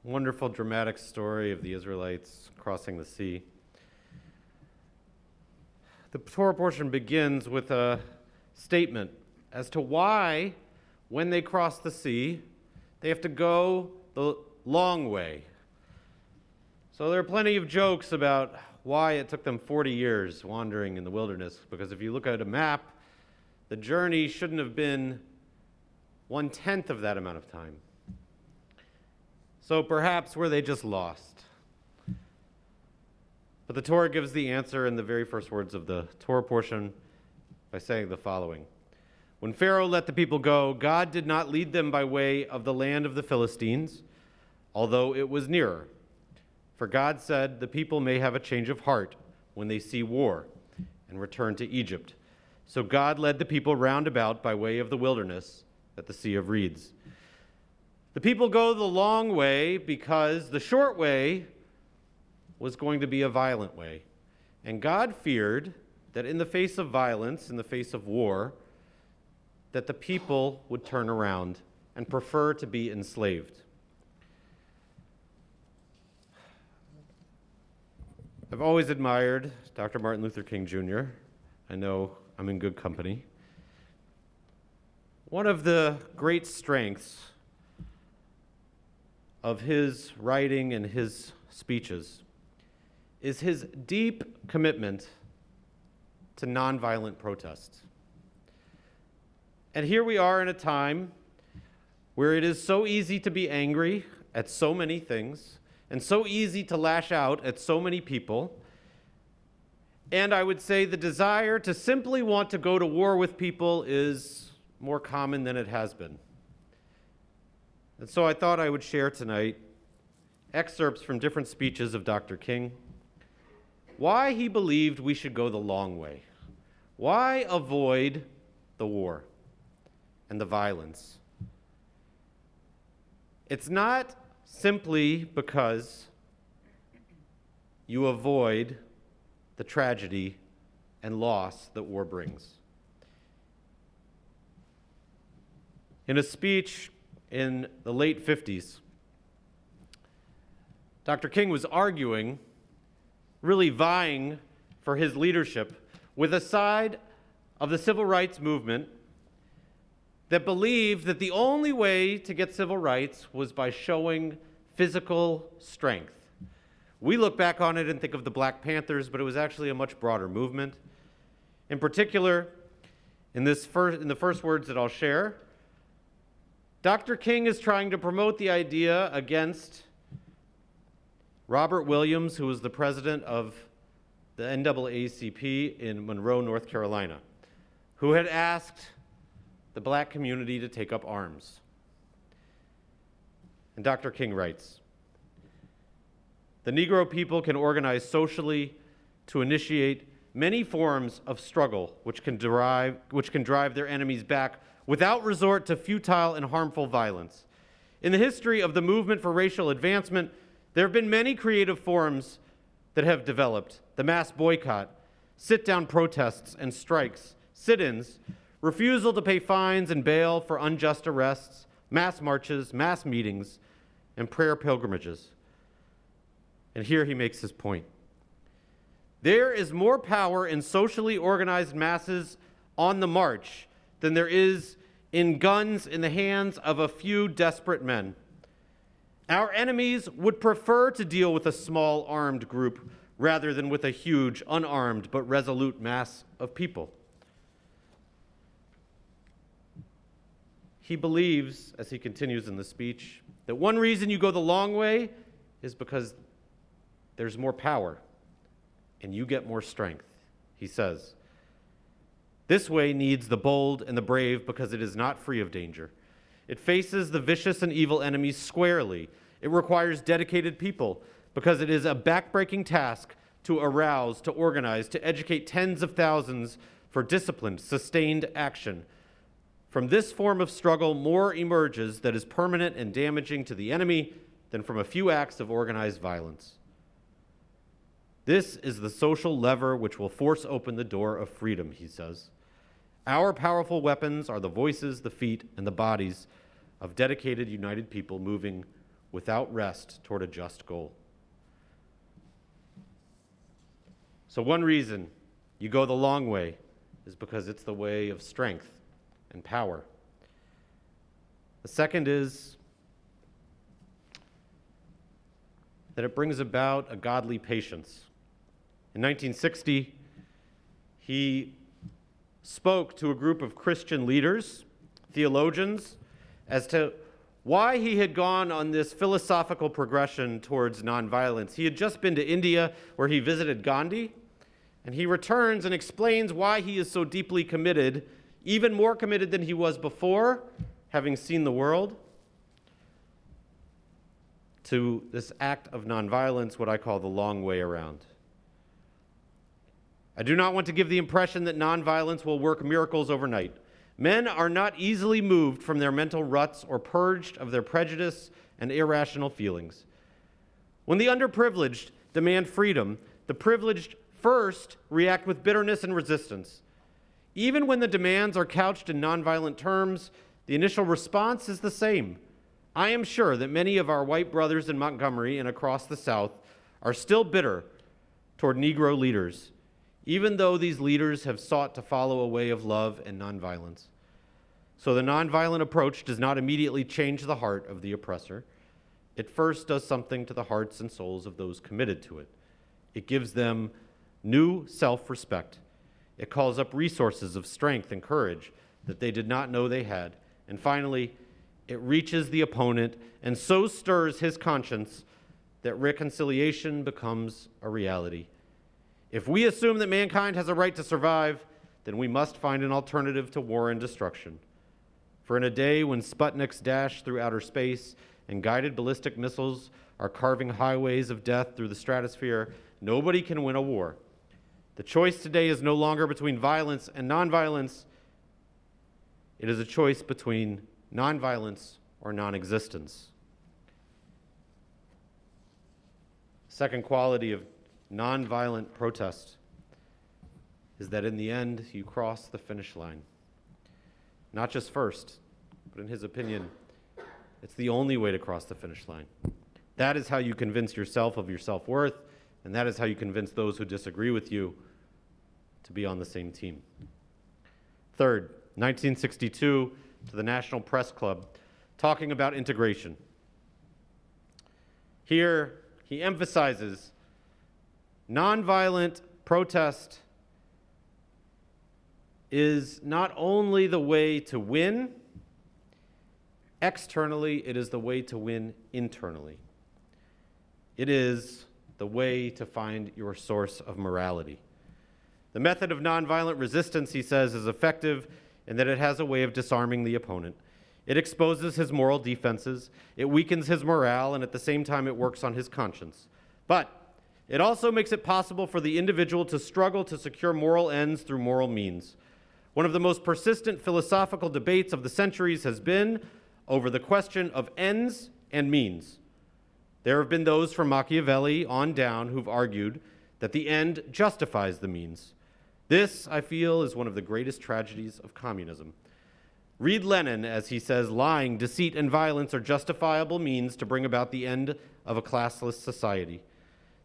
Wonderful, dramatic story of the Israelites crossing the sea. The Torah portion begins with a statement as to why, when they cross the sea, they have to go the long way. So there are plenty of jokes about why it took them 40 years wandering in the wilderness, because if you look at a map, the journey shouldn't have been 1/10 of that amount of time. So perhaps were they just lost? But the Torah gives the answer in the very first words of the Torah portion by saying the following. When Pharaoh let the people go, God did not lead them by way of the land of the Philistines, although it was nearer. For God said, the people may have a change of heart when they see war and return to Egypt. So God led the people round about by way of the wilderness at the Sea of Reeds. The people go the long way because the short way was going to be a violent way. And God feared that in the face of violence, in the face of war, that the people would turn around and prefer to be enslaved. I've always admired Dr. Martin Luther King Jr. I know I'm in good company. One of the great strengths of his writing and his speeches is his deep commitment to nonviolent protest. And here we are in a time where it is so easy to be angry at so many things and so easy to lash out at so many people. And I would say the desire to simply want to go to war with people is more common than it has been. And so I thought I would share tonight excerpts from different speeches of Dr. King, why he believed we should go the long way, why avoid the war and the violence. It's not simply because you avoid the tragedy and loss that war brings. In a speech in the late 50s, Dr. King was arguing, really vying for his leadership with a side of the civil rights movement that believed that the only way to get civil rights was by showing physical strength. We look back on it and think of the Black Panthers, but it was actually a much broader movement. In particular, in the first words that I'll share, Dr. King is trying to promote the idea against Robert Williams, who was the president of the NAACP in Monroe, North Carolina, who had asked the black community to take up arms. And Dr. King writes, the Negro people can organize socially to initiate many forms of struggle which can drive their enemies back without resort to futile and harmful violence. In the history of the movement for racial advancement, there have been many creative forms that have developed. The mass boycott, sit-down protests and strikes, sit-ins, refusal to pay fines and bail for unjust arrests, mass marches, mass meetings, and prayer pilgrimages. And here he makes his point. There is more power in socially organized masses on the march than there is in guns in the hands of a few desperate men. Our enemies would prefer to deal with a small armed group rather than with a huge, unarmed, but resolute mass of people. He believes, as he continues in the speech, that one reason you go the long way is because there's more power and you get more strength. He says, this way needs the bold and the brave because it is not free of danger. It faces the vicious and evil enemies squarely. It requires dedicated people because it is a backbreaking task to arouse, to organize, to educate tens of thousands for disciplined, sustained action. From this form of struggle, more emerges that is permanent and damaging to the enemy than from a few acts of organized violence. This is the social lever which will force open the door of freedom, he says. Our powerful weapons are the voices, the feet, and the bodies of dedicated, united people moving without rest toward a just goal. So one reason you go the long way is because it's the way of strength and power. The second is that it brings about a godly patience. In 1960, he spoke to a group of Christian leaders, theologians, as to why he had gone on this philosophical progression towards nonviolence. He had just been to India, where he visited Gandhi, and he returns and explains why he is so deeply committed, even more committed than he was before, having seen the world, to this act of nonviolence, what I call the long way around. I do not want to give the impression that nonviolence will work miracles overnight. Men are not easily moved from their mental ruts or purged of their prejudice and irrational feelings. When the underprivileged demand freedom, the privileged first react with bitterness and resistance. Even when the demands are couched in nonviolent terms, the initial response is the same. I am sure that many of our white brothers in Montgomery and across the South are still bitter toward Negro leaders, even though these leaders have sought to follow a way of love and nonviolence. So the nonviolent approach does not immediately change the heart of the oppressor. It first does something to the hearts and souls of those committed to it. It gives them new self-respect. It calls up resources of strength and courage that they did not know they had. And finally, it reaches the opponent and so stirs his conscience that reconciliation becomes a reality. If we assume that mankind has a right to survive, then we must find an alternative to war and destruction. For in a day when Sputniks dash through outer space and guided ballistic missiles are carving highways of death through the stratosphere, nobody can win a war. The choice today is no longer between violence and nonviolence. It is a choice between nonviolence or non-existence. Second quality of nonviolent protest is that in the end, you cross the finish line. Not just first, but in his opinion, it's the only way to cross the finish line. That is how you convince yourself of your self-worth, and that is how you convince those who disagree with you to be on the same team. Third, 1962, to the National Press Club, talking about integration. Here, he emphasizes nonviolent protest is not only the way to win externally, it is the way to win internally. It is the way to find your source of morality. The method of nonviolent resistance, he says, is effective in that it has a way of disarming the opponent. It exposes his moral defenses, it weakens his morale, and at the same time it works on his conscience. But it also makes it possible for the individual to struggle to secure moral ends through moral means. One of the most persistent philosophical debates of the centuries has been over the question of ends and means. There have been those from Machiavelli on down who've argued that the end justifies the means. This, I feel, is one of the greatest tragedies of communism. Read Lenin as he says, lying, deceit, and violence are justifiable means to bring about the end of a classless society.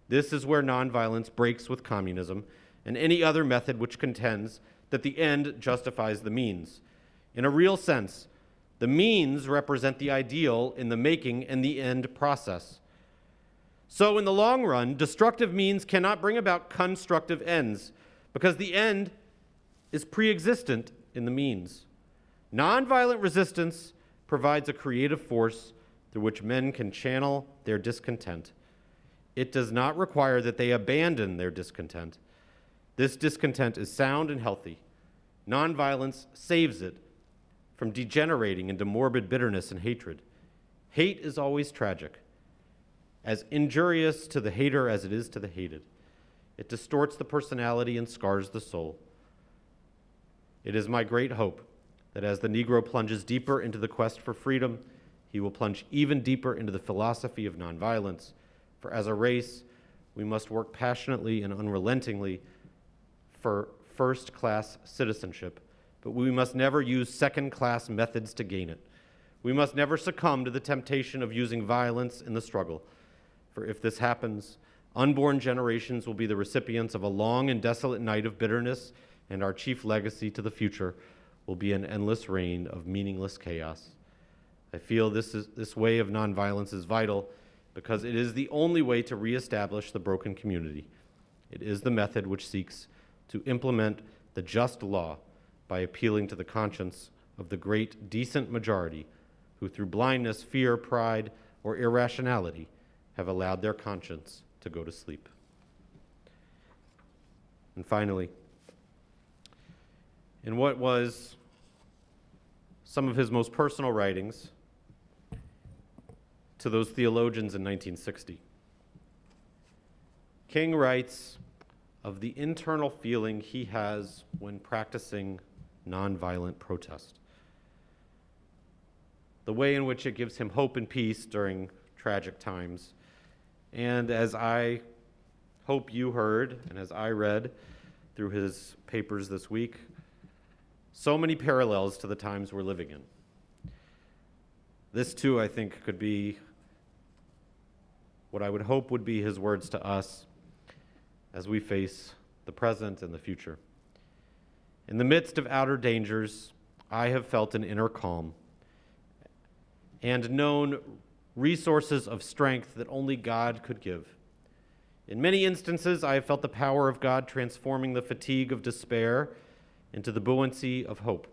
This is where nonviolence breaks with communism and any other method which contends that the end justifies the means. In a real sense, the means represent the ideal in the making and the end process. So in the long run, destructive means cannot bring about constructive ends because the end is pre-existent in the means. Nonviolent resistance provides a creative force through which men can channel their discontent. It does not require that they abandon their discontent. This discontent is sound and healthy. Nonviolence saves it from degenerating into morbid bitterness and hatred. Hate is always tragic, as injurious to the hater as it is to the hated. It distorts the personality and scars the soul. It is my great hope that as the Negro plunges deeper into the quest for freedom, he will plunge even deeper into the philosophy of nonviolence. For as a race, we must work passionately and unrelentingly for first-class citizenship, but we must never use second-class methods to gain it. We must never succumb to the temptation of using violence in the struggle, for if this happens, unborn generations will be the recipients of a long and desolate night of bitterness, and our chief legacy to the future will be an endless reign of meaningless chaos. I feel this way of nonviolence is vital because it is the only way to reestablish the broken community. It is the method which seeks to implement the just law by appealing to the conscience of the great decent majority who through blindness, fear, pride, or irrationality have allowed their conscience to go to sleep. And finally, in what was some of his most personal writings to those theologians in 1960, King writes of the internal feeling he has when practicing nonviolent protest, the way in which it gives him hope and peace during tragic times. And as I hope you heard, and as I read through his papers this week, so many parallels to the times we're living in. This too, I think, could be what I would hope would be his words to us as we face the present and the future. In the midst of outer dangers, I have felt an inner calm and known resources of strength that only God could give. In many instances, I have felt the power of God transforming the fatigue of despair into the buoyancy of hope.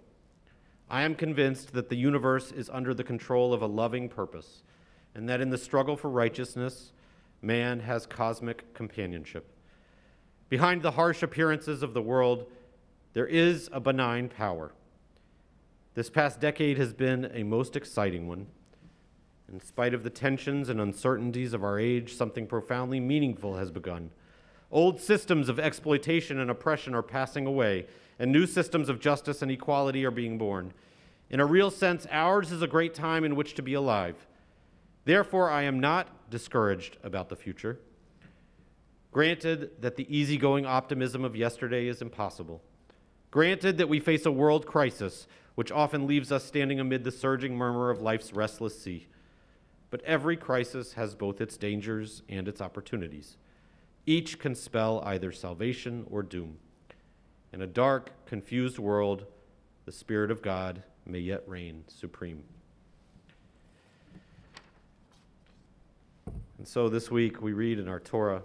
I am convinced that the universe is under the control of a loving purpose, and that in the struggle for righteousness, man has cosmic companionship. Behind the harsh appearances of the world, there is a benign power. This past decade has been a most exciting one. In spite of the tensions and uncertainties of our age, something profoundly meaningful has begun. Old systems of exploitation and oppression are passing away, and new systems of justice and equality are being born. In a real sense, ours is a great time in which to be alive. Therefore, I am not discouraged about the future. Granted that the easygoing optimism of yesterday is impossible. Granted that we face a world crisis, which often leaves us standing amid the surging murmur of life's restless sea. But every crisis has both its dangers and its opportunities. Each can spell either salvation or doom. In a dark, confused world, the Spirit of God may yet reign supreme. And so this week we read in our Torah